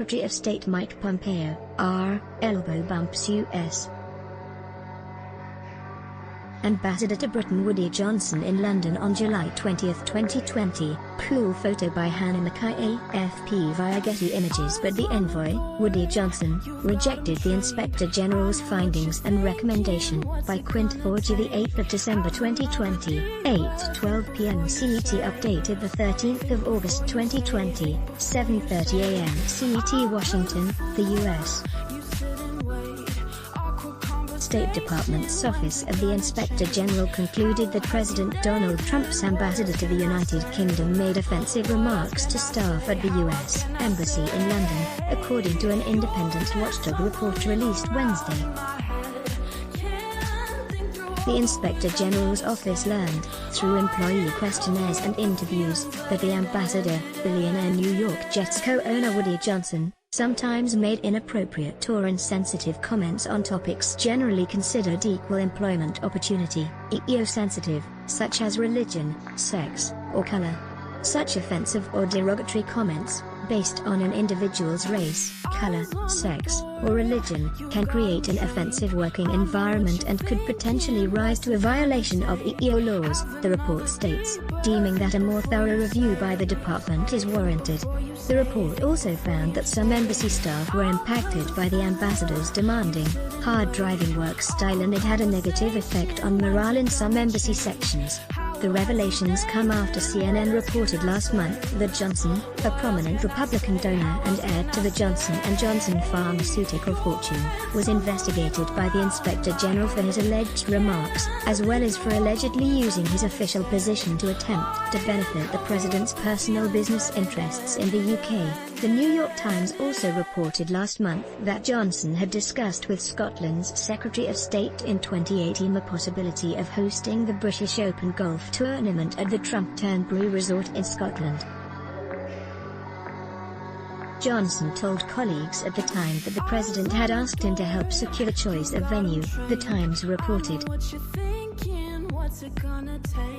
Secretary of State Mike Pompeo, elbow bumps U.S. Ambassador to Britain Woody Johnson in London on July 20, 2020, pool photo by Hannah Mackay AFP via Getty Images. But the envoy, Woody Johnson, rejected the Inspector General's findings and recommendation, by Quint Forgy 8 December 2020, 8:12 p.m. CET. Updated 13 August 2020, 7:30 a.m. CET. Washington, the U.S. State Department's Office of the Inspector General concluded that President Donald Trump's ambassador to the United Kingdom made offensive remarks to staff at the U.S. Embassy in London, according to an independent watchdog report released Wednesday. The Inspector General's office learned, through employee questionnaires and interviews, that the ambassador, billionaire New York Jets co-owner Woody Johnson, sometimes made inappropriate or insensitive comments on topics generally considered equal employment opportunity, EEO-sensitive, such as religion, sex, or color. Such offensive or derogatory comments, based on an individual's race, color, sex, or religion, can create an offensive working environment and could potentially rise to a violation of EEO laws, the report states, deeming that a more thorough review by the department is warranted. The report also found that some embassy staff were impacted by the ambassador's demanding, hard-driving work style, and it had a negative effect on morale in some embassy sections. The revelations come after CNN reported last month that Johnson, a prominent Republican donor and heir to the Johnson & Johnson pharmaceutical fortune, was investigated by the Inspector General for his alleged remarks, as well as for allegedly using his official position to attempt to benefit the president's personal business interests in the UK. The New York Times also reported last month that Johnson had discussed with Scotland's Secretary of State in 2018 the possibility of hosting the British Open golf tournament at the Trump Turnberry Resort in Scotland. Johnson told colleagues at the time that the president had asked him to help secure the choice of venue, the Times reported.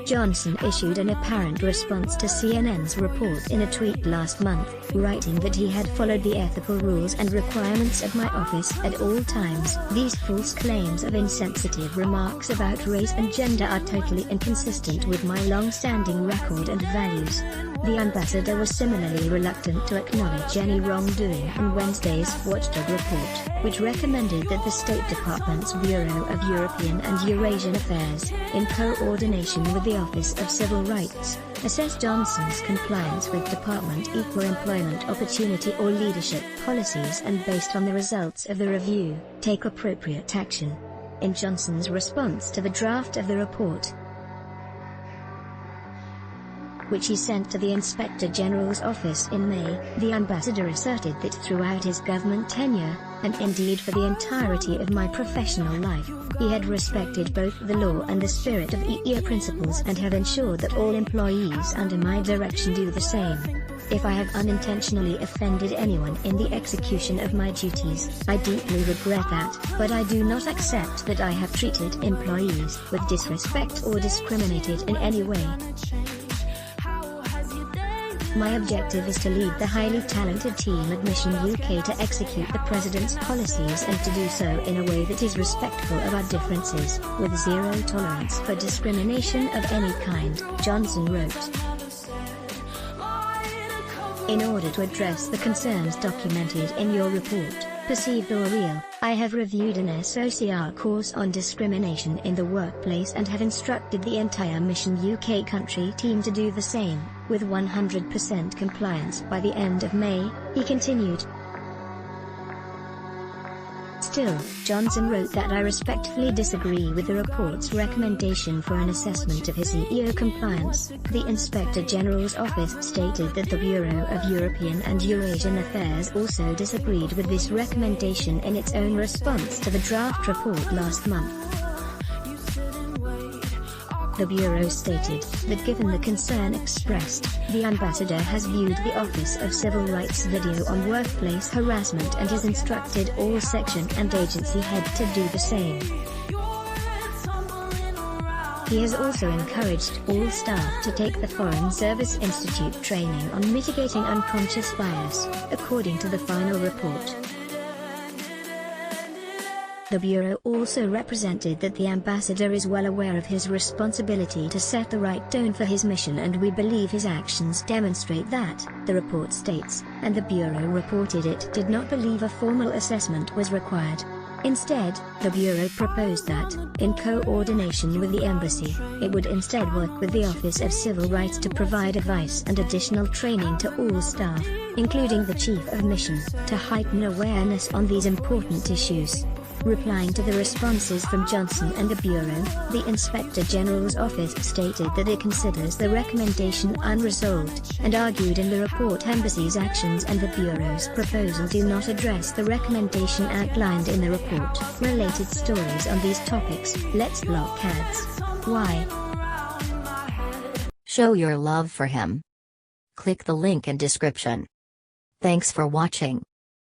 Johnson issued an apparent response to CNN's report in a tweet last month, writing that he had followed the ethical rules and requirements of my office at all times. These false claims of insensitive remarks about race and gender are totally inconsistent with my long-standing record and values. The ambassador was similarly reluctant to acknowledge any wrongdoing in Wednesday's watchdog report, which recommended that the State Department's Bureau of European and Eurasian Affairs, in coordination with the Office of Civil Rights, assess Johnson's compliance with Department Equal Employment Opportunity or Leadership policies and, based on the results of the review, take appropriate action. In Johnson's response to the draft of the report, which he sent to the Inspector General's office in May, the ambassador asserted that throughout his government tenure, and indeed for the entirety of my professional life, he had respected both the law and the spirit of EEO principles and have ensured that all employees under my direction do the same. If I have unintentionally offended anyone in the execution of my duties, I deeply regret that, but I do not accept that I have treated employees with disrespect or discriminated in any way. My objective is to lead the highly talented team at Mission UK to execute the President's policies and to do so in a way that is respectful of our differences, with zero tolerance for discrimination of any kind, Johnson wrote. In order to address the concerns documented in your report, perceived or real, I have reviewed an SOCR course on discrimination in the workplace and have instructed the entire Mission UK country team to do the same, with 100% compliance by the end of May, he continued. Still, Johnson wrote that I respectfully disagree with the report's recommendation for an assessment of his EEO compliance. The Inspector General's office stated that the Bureau of European and Eurasian Affairs also disagreed with this recommendation in its own response to the draft report last month. The Bureau stated that given the concern expressed, the ambassador has viewed the Office of Civil Rights video on workplace harassment and has instructed all section and agency head to do the same. He has also encouraged all staff to take the Foreign Service Institute training on mitigating unconscious bias, according to the final report. The Bureau also represented that the ambassador is well aware of his responsibility to set the right tone for his mission, and we believe his actions demonstrate that, the report states, and the Bureau reported it did not believe a formal assessment was required. Instead, the Bureau proposed that, in coordination with the embassy, it would instead work with the Office of Civil Rights to provide advice and additional training to all staff, including the Chief of Mission, to heighten awareness on these important issues. Replying to the responses from Johnson and the Bureau, the Inspector General's office stated that it considers the recommendation unresolved, and argued in the report embassy's actions and the Bureau's proposal do not address the recommendation outlined in the report. Related stories on these topics. Let's block ads. Why? Show your love for him. Click the link in description. Thanks for watching.